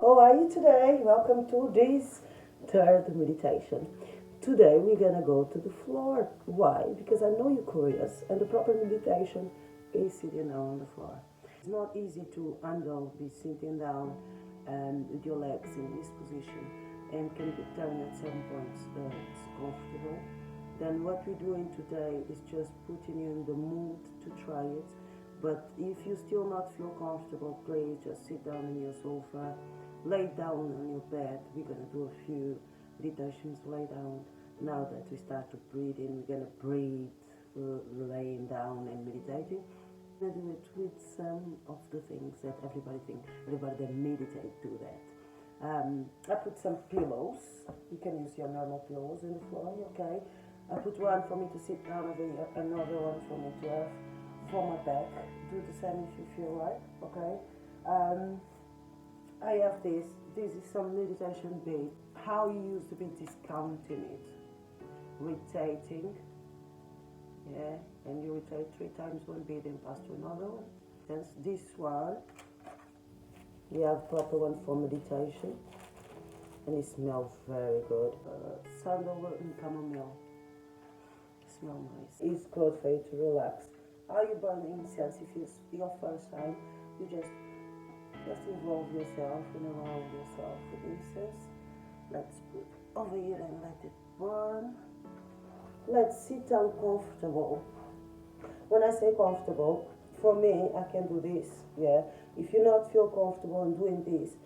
How are you today? Welcome to this third meditation. Today we're gonna go to the floor. Why? Because I know you're curious, and the proper meditation is sitting down on the floor. It's not easy to handle this sitting down with your legs in this position, and can be turning at some points it's comfortable. Then what we're doing today is just putting you in the mood to try it. But if you still not feel comfortable, please just sit down in your sofa, lay down on your bed. We're going to do a few meditations, lay down. Now that we start to breathe in, we're going to breathe, laying down and meditating. We're going to do it with some of the things that everybody that meditate do that. I put some pillows. You can use your normal pillows in the floor, okay? I put one for me to sit down over here, another one for me to have for my back. Do the same if you feel like, okay? I have this. This is some meditation beat. How you use the beat is counting it, rotating, yeah, and you rotate 3 times one beat and pass to another one. Then this one, we have proper one for meditation, and it smells very good. Sandalwood and chamomile. Smell nice. It's good for you to relax. How you burn incense? If it's your first time, you just involve yourself and around yourself with incense. Let's put over here and let it burn. Let's sit down comfortable. When I say comfortable, for me, I can do this. Yeah. If you not feel comfortable in doing this,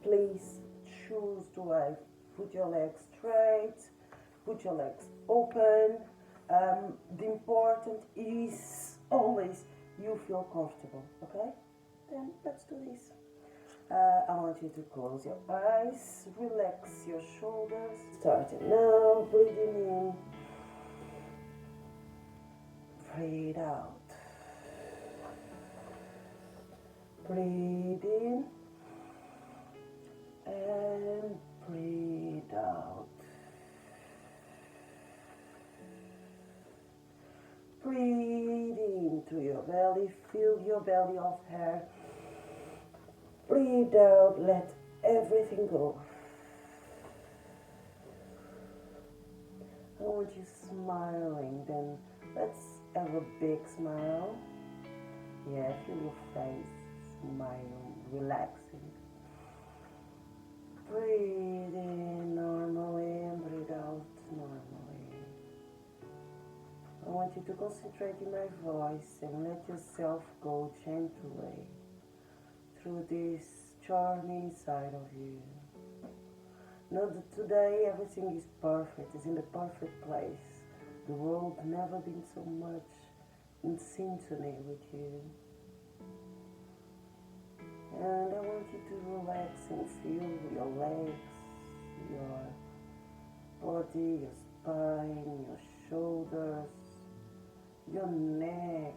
please choose to put your legs straight, put your legs open. The important is always you feel comfortable, okay? Then let's do this. I want you to close your eyes, relax your shoulders. Starting now, breathing in, breathe out. Breathe in and breathe out. Breathe in through your belly, fill your belly of air. Breathe out, let everything go. I want you smiling, then let's have a big smile. Yeah, feel your face, smile, relaxing. Breathe in normally and breathe out normally. I want you to concentrate in my voice and let yourself go gently through this journey inside of you. Know that today everything is perfect, is in the perfect place. The world never been so much in symphony with you. And I want you to relax and feel your legs, your body, your spine, your shoulders, your neck,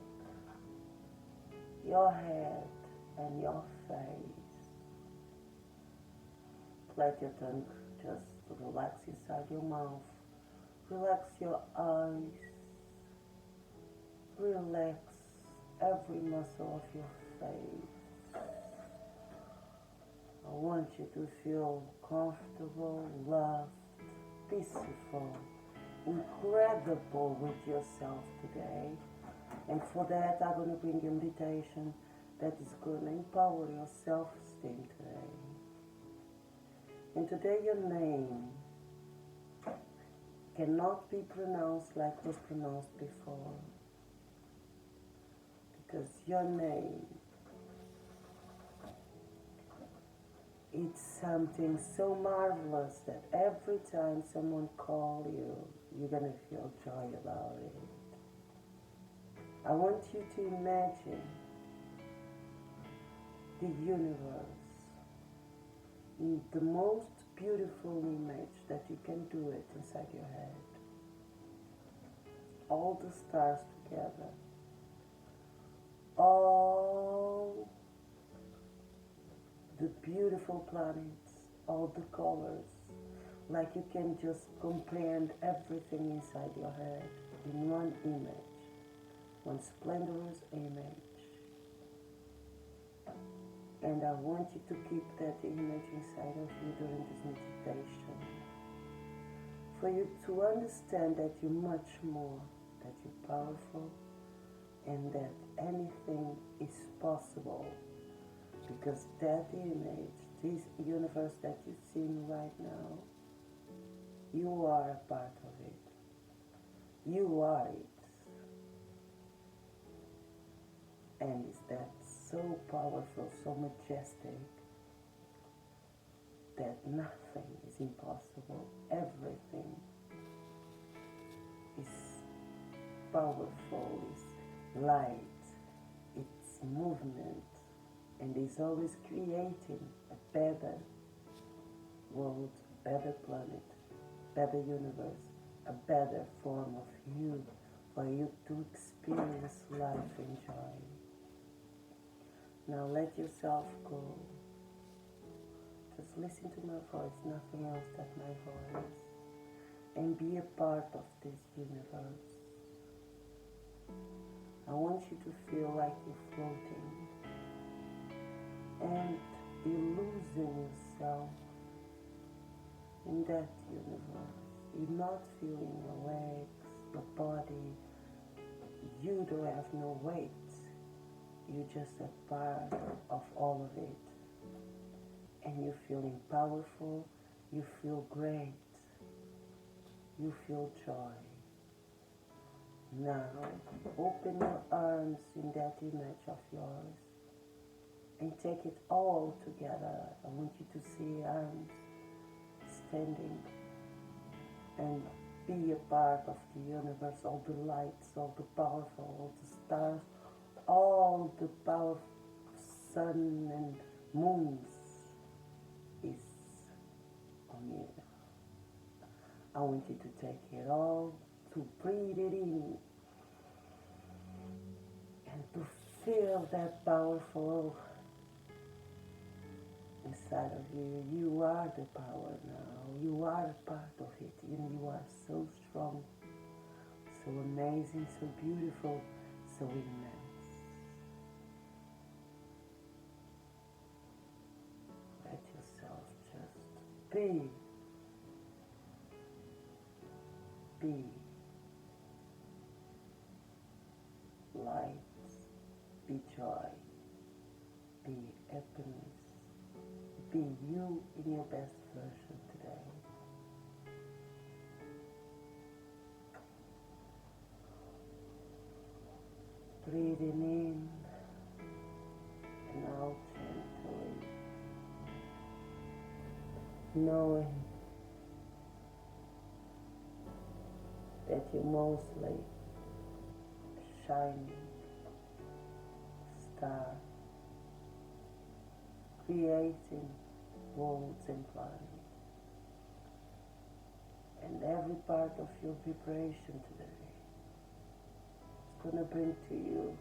your head, and your face. Let your tongue just relax inside your mouth. Relax your eyes. Relax every muscle of your face. I want you to feel comfortable, loved, peaceful, incredible with yourself today. And for that, I'm going to bring you a meditation that is going to empower your self-esteem today. And today your name cannot be pronounced like was pronounced before. Because your name, it's something so marvelous that every time someone calls you, you're going to feel joy about it. I want you to imagine the universe in the most beautiful image that you can do it inside your head. All the stars together. All the beautiful planets, all the colors, like you can just comprehend everything inside your head in one image, one splendorous image. And I want you to keep that image inside of you during this meditation. For you to understand that you're much more, that you're powerful, and that anything is possible. Because that image, this universe that you're seeing right now, you are a part of it. You are it. And it's that so powerful, so majestic, that nothing is impossible. Everything is powerful, is light, it's movement, and is always creating a better world, a better planet, better universe, a better form of you, for you to experience life and joy. Now let yourself go. Just listen to my voice, nothing else but my voice. And be a part of this universe. I want you to feel like you're floating. And you're losing yourself in that universe. You're not feeling your legs, your body. You don't have no weight. You're just a part of all of it. And you're feeling powerful, you feel great, you feel joy. Now, open your arms in that image of yours and take it all together. I want you to see arms standing and be a part of the universe, all the lights, all the powerful, all the stars, all the power of sun and moons is on you. I want you to take it all, to breathe it in, and to feel that powerful inside of you. You are the power now. You are a part of it. You are so strong, so amazing, so beautiful, so immense. Let yourself just be. Be light, be joy, be happiness, be you in your best version today. Breathing in and out gently, knowing that you're mostly shining star, creating worlds and planets. And every part of your vibration today is going to bring to you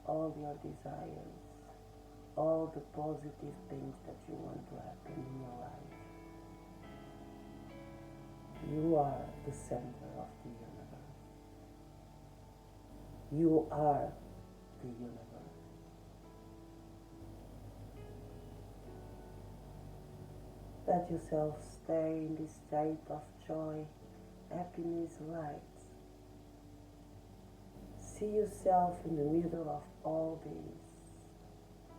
all your desires, all the positive things that you want to happen in your life. You are the center of the universe. You are the universe. Let yourself stay in this state of joy, happiness, light. See yourself in the middle of all this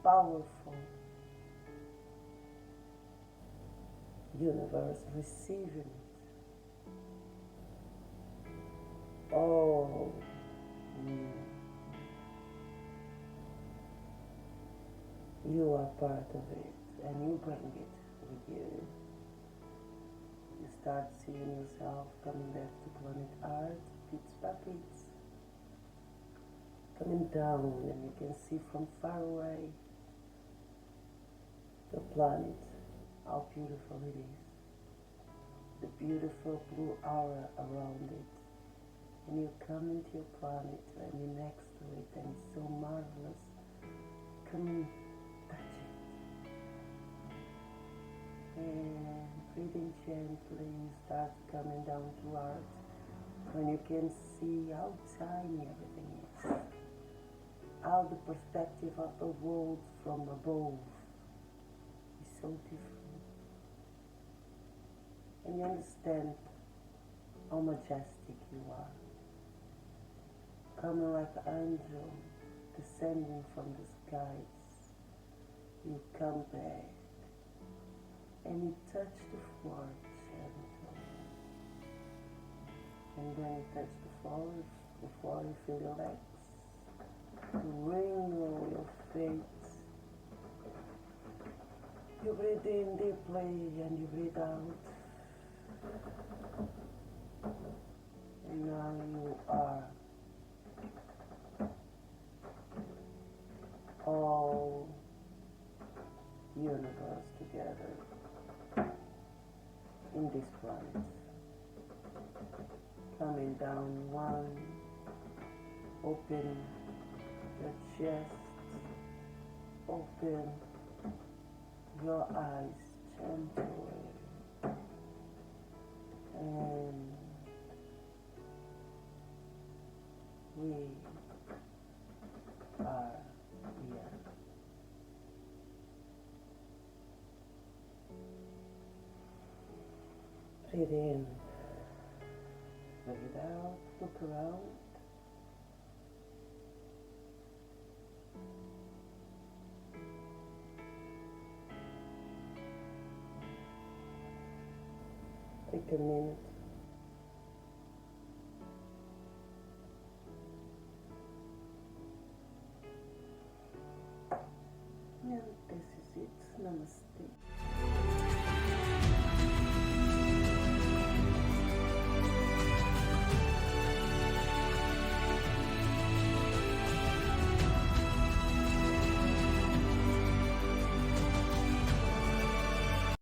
powerful universe, receiving it. Oh, you are part of it, and you bring it with you. You start seeing yourself coming back to planet Earth, bits by bits, coming down, and you can see from far away the planet, how beautiful it is, the beautiful blue aura around it. And you come into your planet and you're next to it, and it's so marvelous. Come and touch it. And breathing gently, you start coming down to earth, when you can see how tiny everything is. how the perspective of the world from above is so different. And you understand how majestic you are, coming like an angel descending from the skies. You come back and you touch the floor gently. And when you touch the floor you feel your legs, you wrinkle your face. You breathe in deeply and you breathe out. And now you are all universe together in this planet. Coming down one, open your chest, open your eyes gently, and we are here. Breathe in, breathe out, look around. Take a minute. And this is it. Namaste.